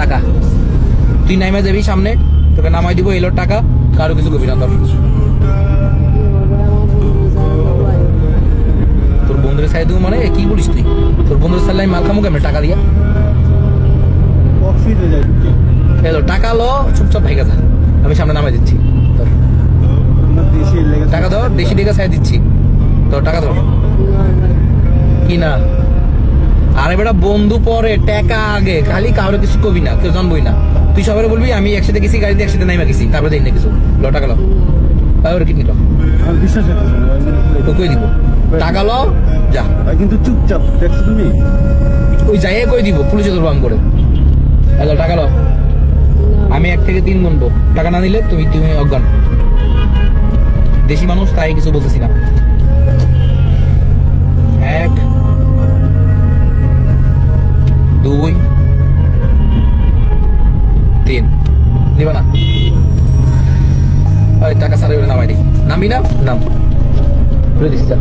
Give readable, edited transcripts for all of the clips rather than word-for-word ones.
টাকা তুই নাইমা যাবি সামনে, তোকে নামাই দিব এলো টাকা, কারো কিছু করবি না। তোর বন্ধুরে ছাই দিব মানে কি বলিস তুই? তোর বন্ধুর সাল্লাই মাল খামু কেমন টাকা দিয়া? এলো টাকা লো, চুপচাপ ভাইগা যা, আমি সামনে নামাই দিচ্ছি। টাকা ধর, দেশি টাকা ছাই দিচ্ছি, তোর টাকা ধর। কি না? আরে বেটা বন্ধু পরে, টাকা আগে, খালি কারো কিছু কবি না, কেউ জানবই না। তুই সবাই বলবি আমি একসাথে গেছি, গাড়িতে একসাথে নাইমা গেছি, তারপরে দেখ না কিছু। লো টাকা লো, আর কি নিল তো কই দিব? টাকা লো যা, কিন্তু চুপচাপ দেখছো তুমি, ওই যাইয়ে কই দিব, পুলিশে ধরবো আমি করে। হ্যালো টাকা লো, আমি 1 থেকে 3 গুনবো, টাকা না দিলে তুমি তুমি অজ্ঞান। দেশি মানুষ তাই কিছু বলতেছি না। 1 2 3 নিবা না? ওই টাকা সারে নামাই দিই, নামি না নাম বলে দিচ্ছি।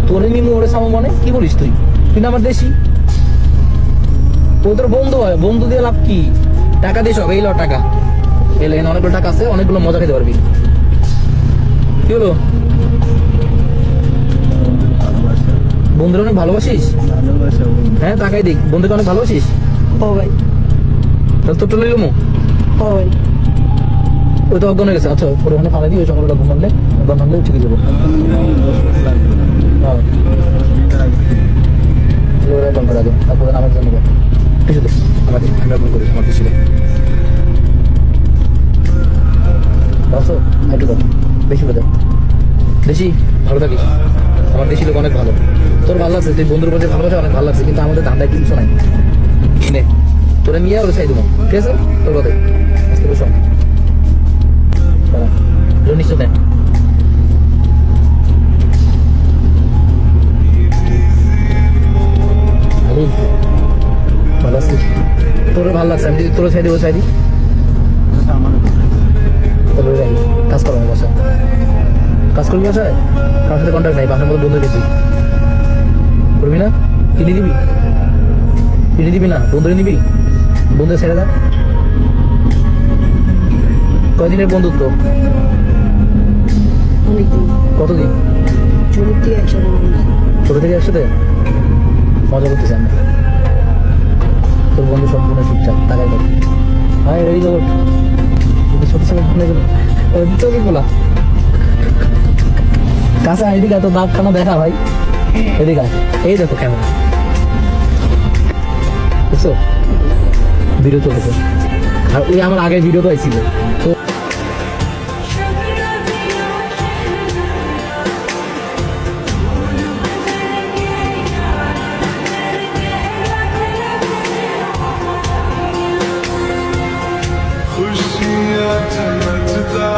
তোরে নিমু ওরে সামো মানে কি বলিস তুই? তুই না আমার দেশি, ও তোর বন্ধু হয়, বন্ধু দিয়ে লাভ কি? টাকা দিয়ে সব, এই ল টাকা, এলে অনেকগুলো টাকা আছে, অনেকগুলো মজা খেতে পারবি। কি হলো? বন্ধুরা অনেক ভালোবাসিস? হ্যাঁ টাকাই দিক, বন্ধুকে অনেক ভালোবাসিস? ও ভাই, তাহলে তোর টোলে লমু। ও ভাই, ওই তো অজ্ঞান হয়ে গেছে। আচ্ছা পরে ওখানে ফালাই দিই, ওই সকালবেলা ঘুমালে অজ্ঞান হলে ঠিকই যাবো। অজ্ঞান করে দেবো, তারপরে আমার জন্য কিছু দেখ, আমি অজ্ঞান করি আমার কিছু দেখ। আসো একটু দেখ, বেশি করে দেখ, বেশি ভালো থাকিস। আমার দেশি লোক অনেক ভালো, তোর ভালো লাগছে, তুই বন্ধুর কাছে ভালোবাসে অনেক ভালো লাগছে, কিন্তু আমাদের ধান্দায় কিছু নাই। নে তোরা নিয়ে ওরা চাই দেবো, ঠিক আছে? তোর কথাই আজকে বসো নিশ্চয় দেখ। ভালো আছিস? তোর ভালো লাগছে, আমি যদি তোর চাই দিব চাই দিই, কাজ করো আমার বাসায়, কাজ করবি বাসায়, কার সাথে কন্ট্যাক্ট নাই, বাসার মধ্যে বন্ধু গেছি, করবি না? কিনে দিবি? কিনে দিবি না? বন্ধুরে নিবি? বন্ধু ছেড়ে দা। কয়দিনের বন্ধুত্ব? অনেকদিন। কতদিন? ছোট থেকে একসাথে। ছোট থেকে একসাথে মজা করতেছি আমরা। তোর বন্ধু সম্পূর্ণ ঠিকঠাক, টাকাই কত? হ্যাঁ এই জগৎ ছোট ছোট চোখে বলা কাছে এদিকে এত দাগ খানা দেখা ভাই, এদিকে এই দেখো ক্যামেরা, বুঝছো? ভিডিও চলতেছে, আর ওই আমার আগের ভিডিও তো ছিল তো। खुशियाँ चमकता